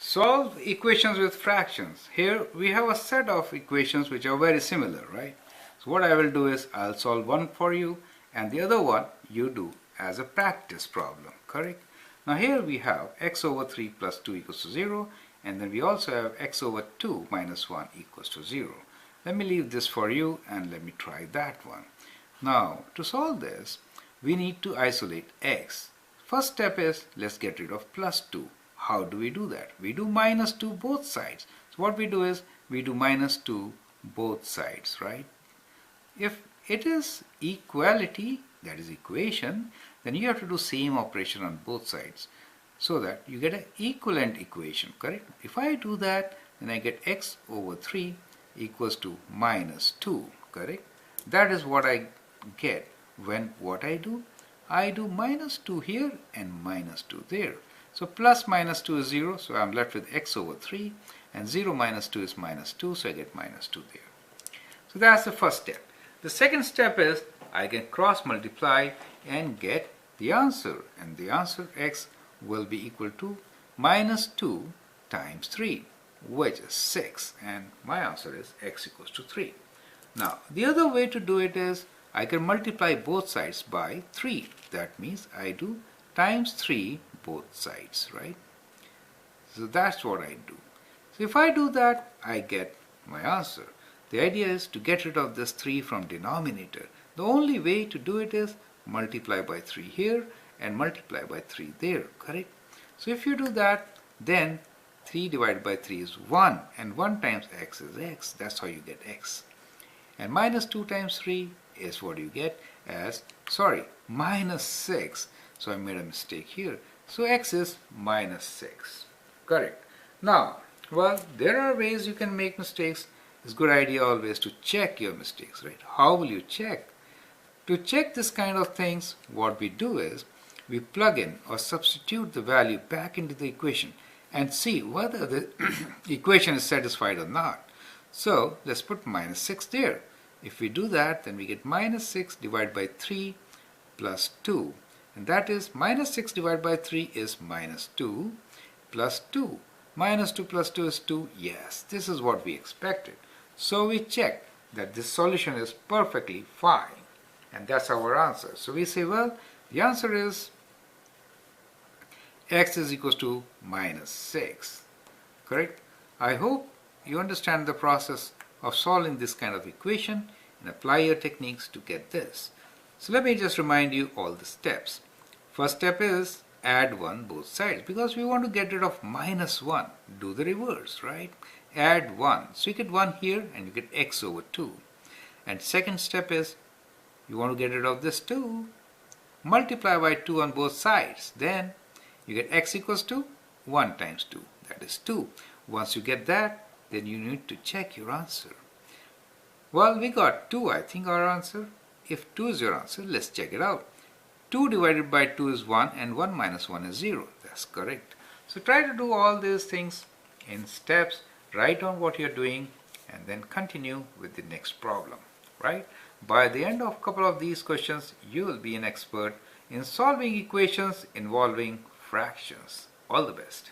Solve equations with fractions. Here we have a set of equations which are very similar, right? So what I will do is I'll solve one for you and the other one you do as a practice problem, correct? Now here we have x over 3 plus 2 equals to 0, and then we also have x over 2 minus 1 equals to 0. Let me leave this for you and let me try that one. Now to solve this we need to isolate x. First step is let's get rid of plus 2. How do we do that? We do minus 2 both sides. So what we do is we do minus 2 both sides, right? If it is equality, that is equation, then you have to do same operation on both sides so that you get an equivalent equation, correct? If I do that, then I get x over 3 equals to minus 2, correct? That is what I get when what I do minus 2 here and minus 2 there. So plus minus 2 is 0, so I'm left with x over 3, and 0 minus 2 is minus 2, so I get minus 2 there. So that's the first step. The second step is I can cross multiply and get the answer, and the answer x will be equal to minus 2 times 3, which is 6, and my answer is x equals to 3. Now the other way to do it is I can multiply both sides by 3. That means I do times 3 both sides, right? So that's what I do. So if I do that, I get my answer. The idea is to get rid of this 3 from denominator. The only way to do it is multiply by 3 here and multiply by 3 there, correct? So if you do that, then 3 divided by 3 is 1, and 1 times x is x. That's how you get x. And minus 2 times 3 is what you get as, minus 6. So I made a mistake here. So x is minus 6. Correct. Now, well, there are ways you can make mistakes. It's a good idea always to check your mistakes, right? How will you check? To check this kind of things, what we do is we plug in or substitute the value back into the equation and see whether the equation is satisfied or not. So let's put minus 6 there. If we do that, then we get minus 6 divided by 3 plus 2. And that is minus 6 divided by 3 is minus 2 plus 2. Minus 2 plus 2 is 2. Yes, this is what we expected. So we check that this solution is perfectly fine. And that's our answer. So we say, well, the answer is x is equals to minus 6. Correct? I hope you understand the process of solving this kind of equation and apply your techniques to get this. So let me just remind you all the steps. First step is add 1 both sides because we want to get rid of minus 1. Do the reverse, right? Add 1. So you get 1 here and you get x over 2. And second step is you want to get rid of this 2. Multiply by 2 on both sides. Then you get x equals to 1 times 2. That is 2. Once you get that, then you need to check your answer. Well, we got 2, I think, our answer. If 2 is your answer, let's check it out. 2 divided by 2 is 1 and 1 minus 1 is 0. That's correct. So try to do all these things in steps, write down what you're doing and then continue with the next problem, right? By the end of a couple of these questions, you will be an expert in solving equations involving fractions. All the best.